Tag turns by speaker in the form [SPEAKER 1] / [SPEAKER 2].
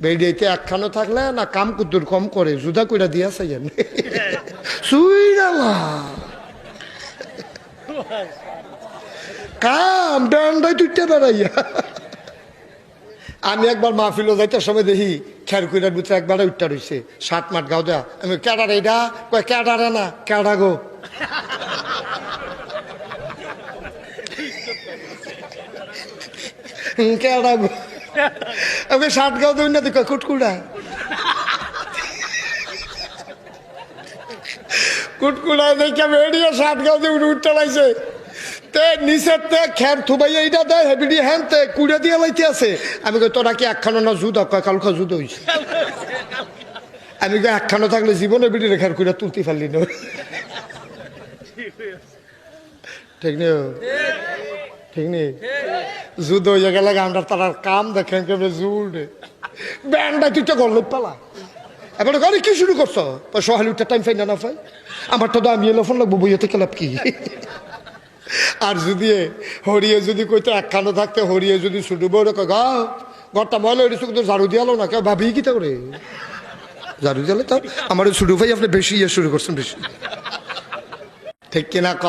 [SPEAKER 1] বেডিয়েতে একখানো থাকলে না কাম কুদ্দুর কম করে জুদা কইরা দিয়া চাইয়েন সুইরালা কাম ডান্ডাই তুইতে বেড়াইয়া। আমি একবার মাহফিলও যাইতে সময় দেখি খেরকুইরার ভিতরে একবার উঠটা রয়েছে 7 মাঠ গাও দেয়া। আমি ক্যাডার এইটা কয় ক্যাডারে না ক্যাডা গো। ক্যাডা গো আমি 7 গাও দেই না দেখো কুটকুড়া কুটকুড়া দেখে বেরিয়ে 7 গাও দিয়ে উঠতে লাগছে। নিচের খের থুবাইয়া এইটা দেয় হেবিডি হ্যান তে কুড়ে দিয়ে লাইতে আছে। আমি কই তোরা কি একখানো না জুদ কয় কালকা জুদ হইছে। আমি কই একখানো থাকলে জীবনে বিডি রেখার কুড়ে তুলতে পারলি না। ঠিক নেই ঠিক নেই জুদ হইয়া গেলে আমরা তার কাম দেখেন কেমন জুড়ে ব্যান্ডা তুইটা গল্প পালা। এবার গাড়ি কি শুরু করছো সহালি উঠতে টাইম পাই না পাই আমার তো আমি এলো ফোন লাগবো বইয়াতে খেলাপ কি। আর যদি হরিয়ে যদি কইতো একখানো থাকতে হরিয়ে যদি ছুটু বড় গা ঘরটা ময়লা হয়েছে কিন্তু ঝাড়ু দিয়ালো না কেউ ভাবি কি তা করে ঝাড়ু দিয়ালে তা আমার ছুটু ভাই আপনি বেশি ইয়ে শুরু করছেন বেশি ঠিক কিনা ক